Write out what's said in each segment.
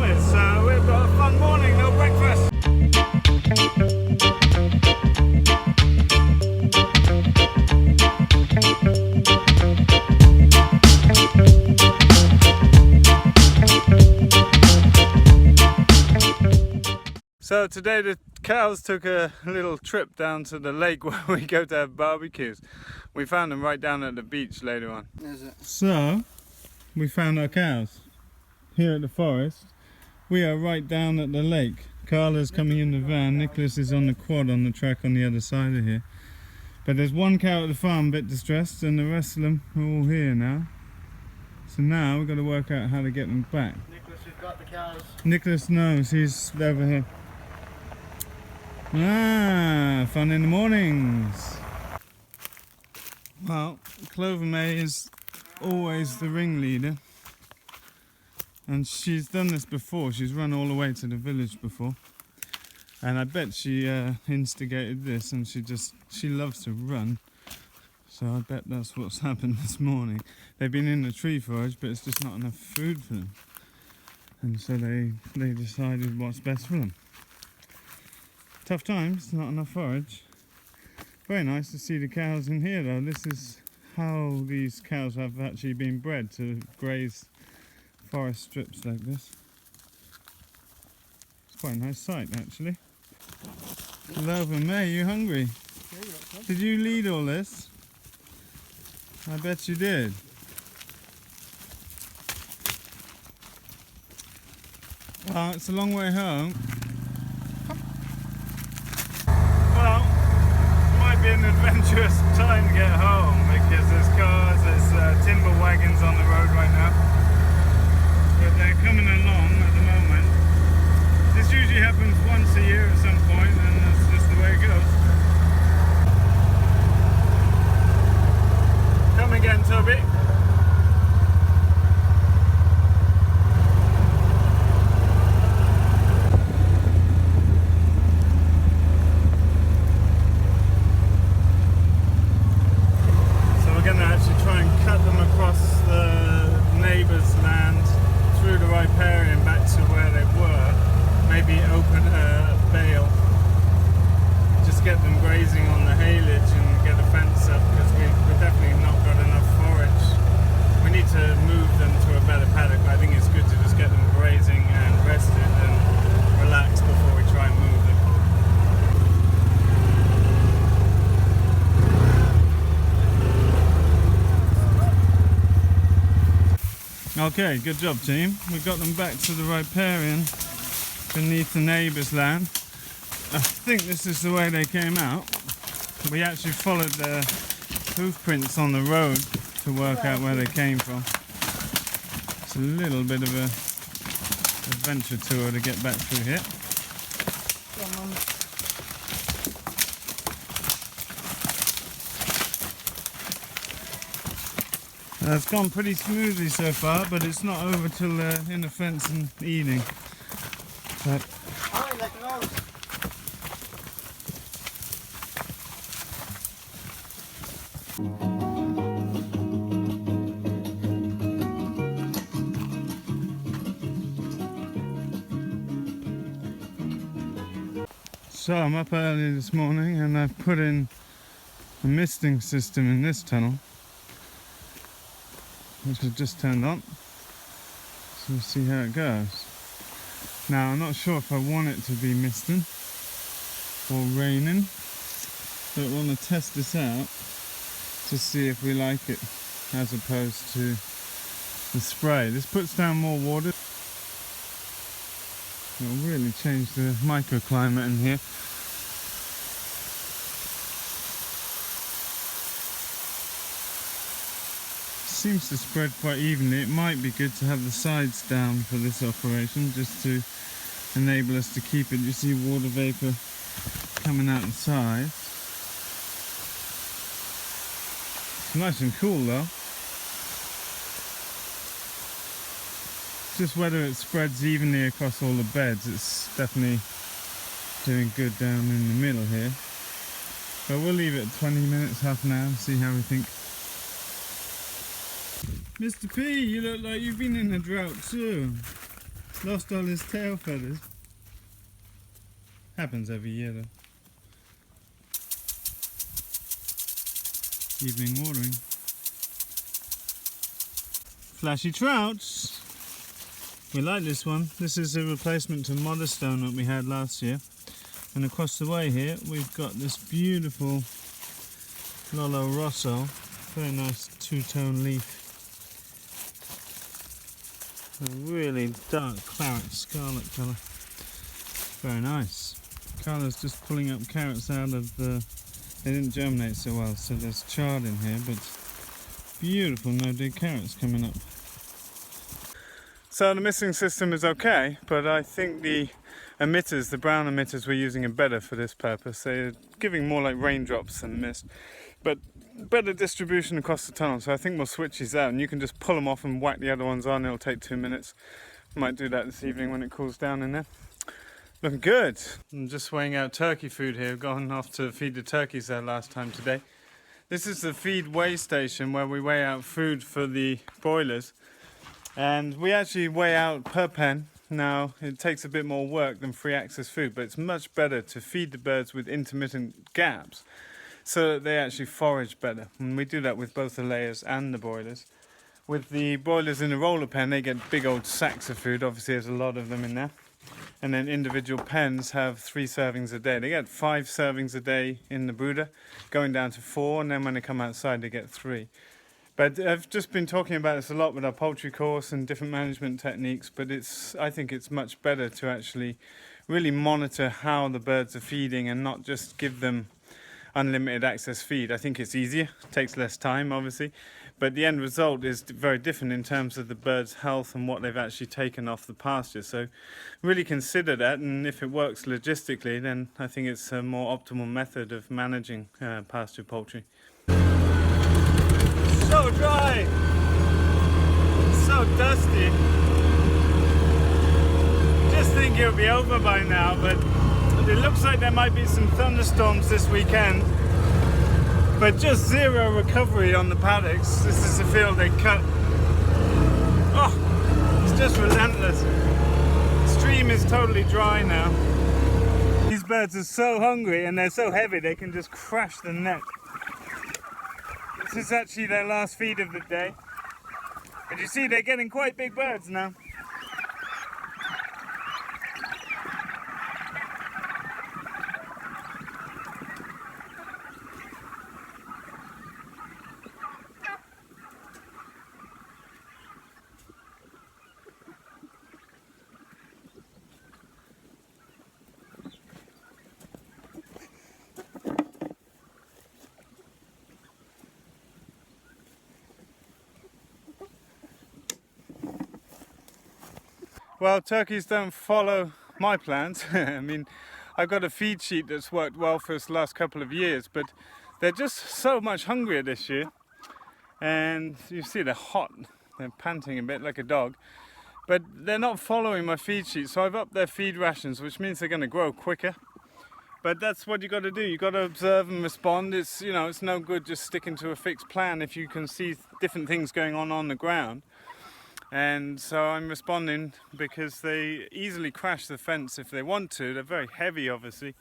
office. We've got a fun morning, no breakfast. So today the cows took a little trip down to the lake where we go to have barbecues. We found them right down at the beach later on. Is it? So we found our cows here at the forest. We are right down at the lake. Carla's coming in the van, Nicholas is on the quad on the track on the other side of here. But there's one cow at the farm a bit distressed and the rest of them are all here now. So now we've got to work out how to get them back. Nicholas, you've got the cows. Nicholas knows, he's over here. Ah, fun in the mornings. Well, Clover May is always the ringleader. And she's done this before, she's run all the way to the village before. And I bet she instigated this and she loves to run. So I bet that's what's happened this morning. They've been in the tree forage, but it's just not enough food for them. And so they decided what's best for them. Tough times, not enough forage. Very nice to see the cows in here though. This is how these cows have actually been bred to graze forest strips like this. It's quite a nice sight actually. Clover May, you hungry? Did you lead all this? I bet you did. Well, it's a long way home. Well, it might be an adventurous time to get home because there's cars, there's timber wagons on the road right now. But they're coming along at the moment. This usually happens once a year at some point and that's just the way it goes. Come again, Toby. Okay, good job team. We got them back to the riparian beneath the neighbour's land. I think this is the way they came out. We actually followed their hoof prints on the road to work out where they came from. It's a little bit of a adventure tour to get back through here. It's gone pretty smoothly so far, but it's not over till they're in the fence and eating. But so I'm up early this morning and I've put in a misting system in this tunnel, which I've just turned on, so we'll see how it goes. Now I'm not sure if I want it to be misting or raining, but I want to test this out to see if we like it as opposed to the spray. This puts down more water. It'll really change the microclimate in here. Seems to spread quite evenly. It might be good to have the sides down for this operation just to enable us to keep it. You see water vapor coming out the sides. It's nice and cool though. Just whether it spreads evenly across all the beds, it's definitely doing good down in the middle here. But we'll leave it 20 minutes, half an hour, and see how we think. Mr. P, you look like you've been in a drought too. Lost all his tail feathers. Happens every year though. Evening watering. Flashy trouts. We like this one. This is a replacement to Modestone that we had last year. And across the way here we've got this beautiful Lolo Rosso. Very nice two-tone leaf. A really dark claret scarlet colour. Very nice. Carla's just pulling up carrots out of the... They didn't germinate so well, so there's chard in here, but beautiful no-dig carrots coming up. So the misting system is okay, but I think the emitters, the brown emitters we're using are better for this purpose. They're giving more like raindrops than mist, but better distribution across the tunnel. So I think we'll switch these out and you can just pull them off and whack the other ones on. It'll take 2 minutes. Might do that this evening when it cools down in there. Looking good. I'm just weighing out turkey food here. I've gone off to feed the turkeys there last time today. This is the feed weigh station where we weigh out food for the broilers. And we actually weigh out per pen. Now, it takes a bit more work than free access food, but it's much better to feed the birds with intermittent gaps so that they actually forage better. And we do that with both the layers and the broilers. With the broilers in the roller pen, they get big old sacks of food. Obviously, there's a lot of them in there. And then individual pens have 3 servings a day. They get 5 servings a day in the brooder, going down to 4, and then when they come outside, they get 3. But I've just been talking about this a lot with our poultry course and different management techniques, but I think it's much better to actually really monitor how the birds are feeding and not just give them unlimited access feed. I think it's easier, takes less time obviously, but the end result is very different in terms of the birds' health and what they've actually taken off the pasture. So really consider that, and if it works logistically, then I think it's a more optimal method of managing pasture poultry. So dry, so dusty. Just think it'll be over by now, but it looks like there might be some thunderstorms this weekend, but just zero recovery on the paddocks. This is the field they cut. Oh, it's just relentless. The stream is totally dry now. These birds are so hungry and they're so heavy they can just crash the net. This is actually their last feed of the day. And you see they're getting quite big birds now. Well, turkeys don't follow my plans. I mean, I've got a feed sheet that's worked well for us the last couple of years, but they're just so much hungrier this year. And you see they're hot, they're panting a bit like a dog, but they're not following my feed sheet. So I've upped their feed rations, which means they're going to grow quicker. But that's what you got to do. You got to observe and respond. It's, you know, it's no good just sticking to a fixed plan if you can see different things going on the ground. And so I'm responding because they easily crash the fence if they want to. They're very heavy, obviously.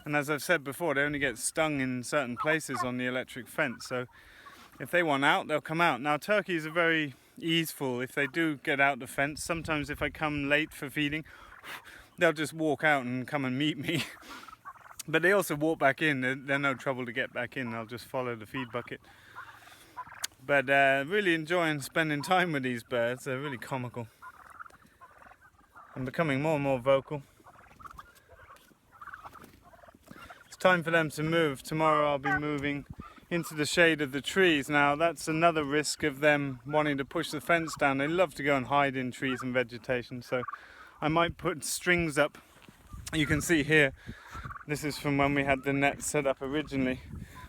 And as I've said before, they only get stung in certain places on the electric fence. So if they want out, they'll come out. Now, turkeys are very easeful if they do get out the fence. Sometimes if I come late for feeding, they'll just walk out and come and meet me. But they also walk back in. They're no trouble to get back in. They'll just follow the feed bucket. But really enjoying spending time with these birds. They're really comical. I'm becoming more and more vocal. It's time for them to move. Tomorrow I'll be moving into the shade of the trees. Now that's another risk of them wanting to push the fence down. They love to go and hide in trees and vegetation, so I might put strings up. You can see here, this is from when we had the net set up originally.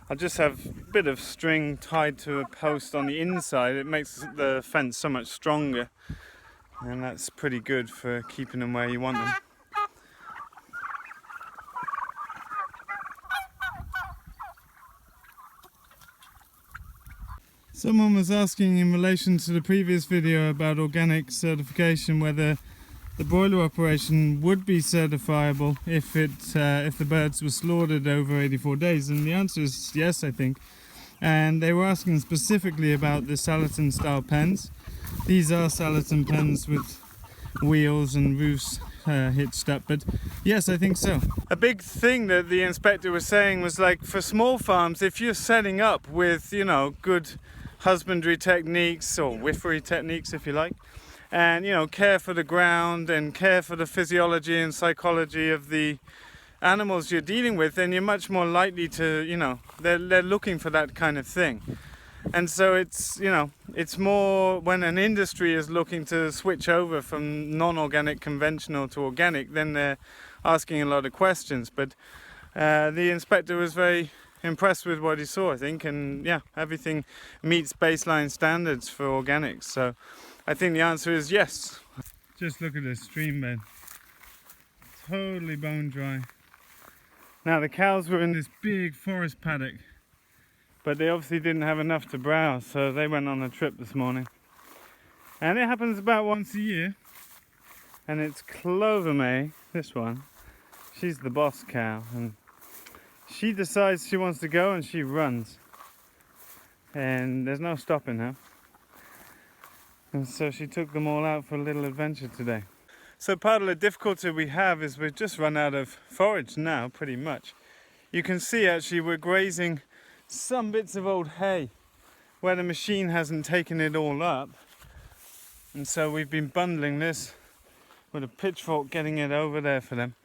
I'll just have a bit of string tied to a post on the inside. It makes the fence so much stronger, and that's pretty good for keeping them where you want them. Someone was asking in relation to the previous video about organic certification whether the broiler operation would be certifiable if the birds were slaughtered over 84 days, and the answer is yes, I think. And they were asking specifically about the Salatin style pens. These are Salatin pens with wheels and roofs hitched up, but yes, I think so. A big thing that the inspector was saying was, like, for small farms, if you're setting up with, you know, good husbandry techniques or whiffery techniques, if you like, and, you know, care for the ground and care for the physiology and psychology of the animals you're dealing with, then you're much more likely to, you know, they're looking for that kind of thing. And so it's, you know, it's more when an industry is looking to switch over from non-organic conventional to organic, then they're asking a lot of questions. But the inspector was very impressed with what he saw, I think, and yeah, everything meets baseline standards for organics. So I think the answer is yes. Just look at this stream bed. Totally bone dry. Now the cows were in this big forest paddock, but they obviously didn't have enough to browse, so they went on a trip this morning. And it happens about once a year. And it's Clover May, this one. She's the boss cow, and she decides she wants to go and she runs. And there's no stopping her. And so she took them all out for a little adventure today. So part of the difficulty we have is we've just run out of forage now, pretty much. You can see actually we're grazing some bits of old hay where the machine hasn't taken it all up. And so we've been bundling this with a pitchfork, getting it over there for them.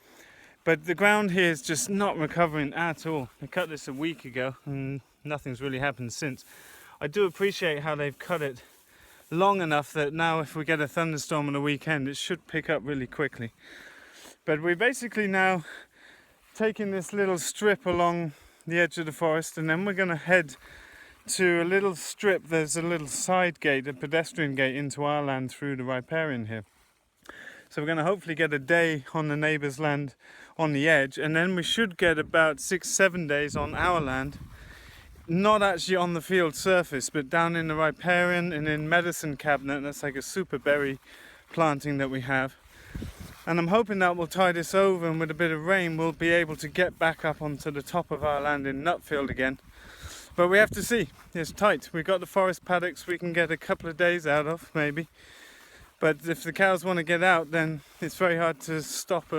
But the ground here is just not recovering at all. They cut this a week ago and nothing's really happened since. I do appreciate how they've cut it long enough that now if we get a thunderstorm on the weekend, it should pick up really quickly. But we're basically now taking this little strip along the edge of the forest, and then we're going to head to a little strip. There's a little side gate, a pedestrian gate into our land through the riparian here. So we're going to hopefully get a day on the neighbour's land on the edge, and then we should get about 6-7 days on our land. Not actually on the field surface, but down in the riparian and in medicine cabinet. That's like a super berry planting that we have. And I'm hoping that will tide us over, and with a bit of rain we'll be able to get back up onto the top of our land in Nutfield again. But we have to see. It's tight. We've got the forest paddocks we can get a couple of days out of, maybe. But if the cows want to get out, then it's very hard to stop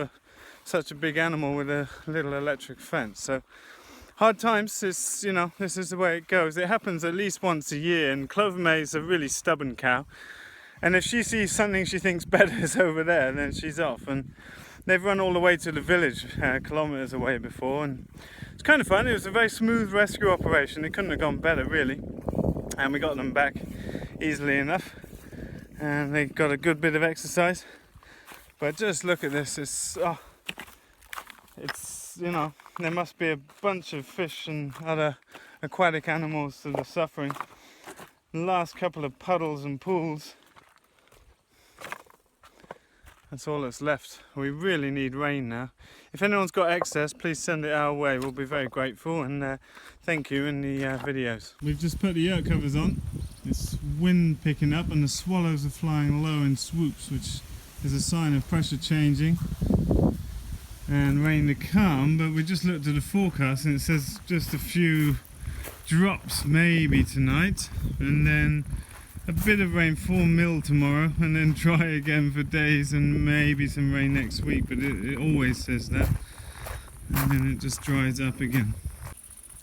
such a big animal with a little electric fence. So hard times, is, you know, this is the way it goes. It happens at least once a year, and Clover May is a really stubborn cow. And if she sees something she thinks better is over there, then she's off. And they've run all the way to the village, kilometres away before. And it's kind of fun. It was a very smooth rescue operation. It couldn't have gone better, really. And we got them back easily enough. And they got a good bit of exercise. But just look at this. It's, you know, there must be a bunch of fish and other aquatic animals that are suffering. The last couple of puddles and pools, that's all that's left. We really need rain now. If anyone's got excess, please send it our way. We'll be very grateful, and thank you in the videos. We've just put the yurt covers on. It's wind picking up and the swallows are flying low in swoops, which is a sign of pressure changing and rain to come. But we just looked at the forecast and it says just a few drops maybe tonight, and then a bit of rain, 4 mil tomorrow, and then dry again for days and maybe some rain next week, but it always says that, and then it just dries up again.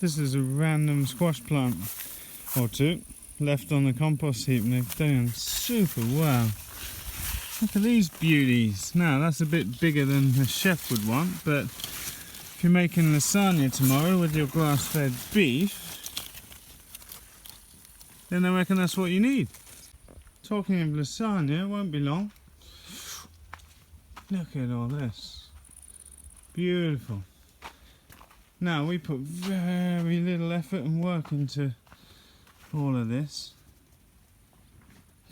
This is a random squash plant or two left on the compost heap, and they've done super well. Look at these beauties. Now that's a bit bigger than a chef would want, but if you're making lasagna tomorrow with your grass-fed beef, then I reckon that's what you need. Talking of lasagna, it won't be long. Look at all this. Beautiful. Now we put very little effort and work into all of this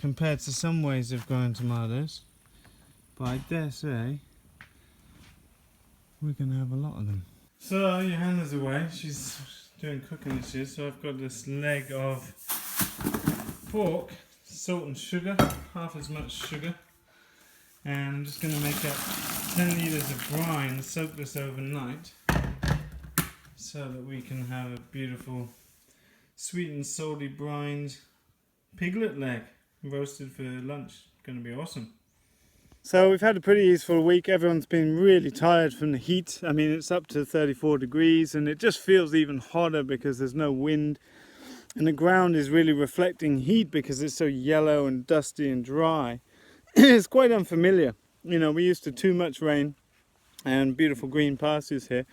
compared to some ways of growing tomatoes, but I dare say we're going to have a lot of them. So Johanna's away, she's doing cooking this year, so I've got this leg of pork, salt and sugar, half as much sugar, And I'm just going to make up 10 litres of brine, soak this overnight, so that we can have a beautiful sweet and salty brined piglet leg roasted for lunch. Going to be awesome. So we've had a pretty easeful week. Everyone's been really tired from the heat. I mean, it's up to 34 degrees and it just feels even hotter because there's no wind. And the ground is really reflecting heat because it's so yellow and dusty and dry. It's quite unfamiliar. You know, we're used to too much rain and beautiful green pastures here.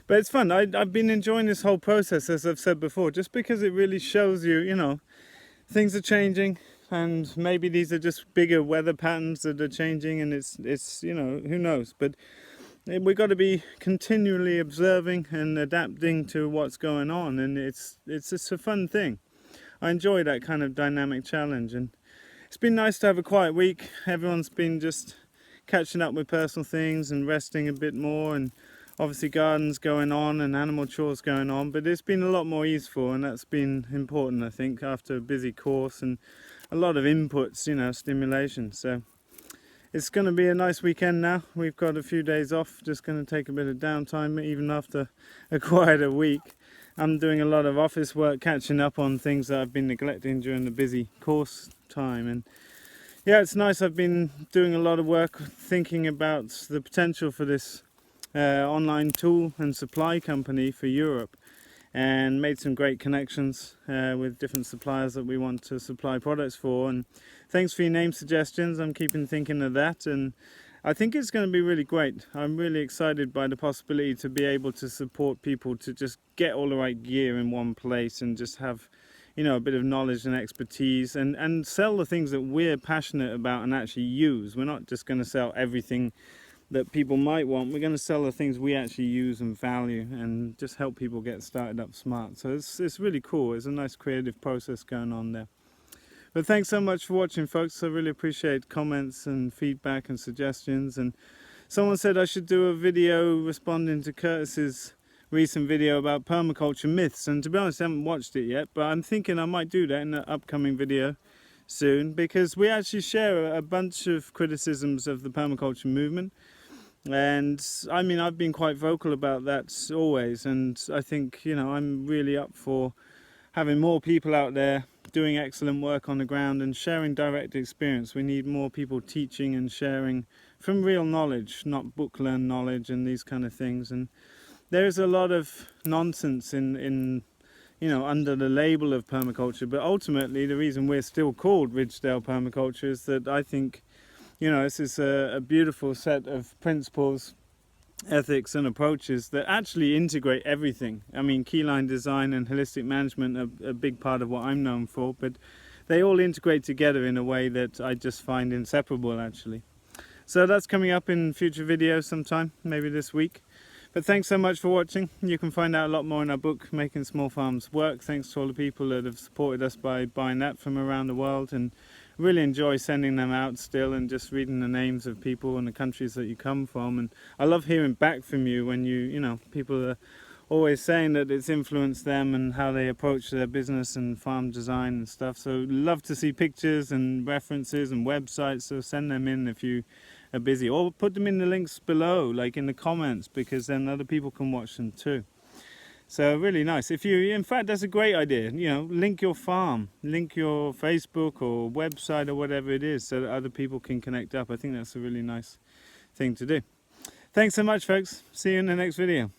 But it's fun. I've been enjoying this whole process, as I've said before, just because it really shows you, you know, things are changing. And maybe these are just bigger weather patterns that are changing, and it's you know, who knows. But we've got to be continually observing and adapting to what's going on, and it's just a fun thing. I enjoy that kind of dynamic challenge, and it's been nice to have a quiet week. Everyone's been just catching up with personal things and resting a bit more, and obviously gardens going on and animal chores going on, but it's been a lot more easeful, and that's been important, I think, after a busy course and a lot of inputs, you know, stimulation. So it's going to be a nice weekend now. We've got a few days off, just going to take a bit of downtime even after a quieter week. I'm doing a lot of office work, catching up on things that I've been neglecting during the busy course time. And yeah, it's nice. I've been doing a lot of work thinking about the potential for this online tool and supply company for Europe, and made some great connections with different suppliers that we want to supply products for. And thanks for your name suggestions. I'm keeping thinking of that, and I think it's going to be really great. I'm really excited by the possibility to be able to support people to just get all the right gear in one place and just have, you know, a bit of knowledge and expertise, and sell the things that we're passionate about and actually use. We're not just going to sell everything that people might want. We're going to sell the things we actually use and value, and just help people get started up smart. So it's really cool. It's a nice creative process going on there. But thanks so much for watching, folks. I really appreciate comments and feedback and suggestions. And someone said I should do a video responding to Curtis's recent video about permaculture myths, and to be honest, I haven't watched it yet, but I'm thinking I might do that in an upcoming video soon, because we actually share a bunch of criticisms of the permaculture movement. And I mean, I've been quite vocal about that always, and I think, you know, I'm really up for having more people out there doing excellent work on the ground and sharing direct experience. We need more people teaching and sharing from real knowledge, not book learned knowledge and these kind of things. And there's a lot of nonsense in you know, under the label of permaculture, but ultimately the reason we're still called Ridgedale Permaculture is that I think, you know, this is a beautiful set of principles, ethics and approaches that actually integrate everything. I mean, Keyline design and holistic management are a big part of what I'm known for, but they all integrate together in a way that I just find inseparable, actually. So that's coming up in future videos sometime, maybe this week. But thanks so much for watching. You can find out a lot more in our book, Making Small Farms Work. Thanks to all the people that have supported us by buying that from around the world, and really enjoy sending them out still and just reading the names of people and the countries that you come from. And I love hearing back from you when you know, people are always saying that it's influenced them and how they approach their business and farm design and stuff. So love to see pictures and references and websites, so send them in if you are busy, or put them in the links below, like in the comments, because then other people can watch them too. So really nice. If you, in fact, that's a great idea, you know, link your farm, link your Facebook or website or whatever it is, so that other people can connect up. I think that's a really nice thing to do. Thanks so much, folks. See you in the next video.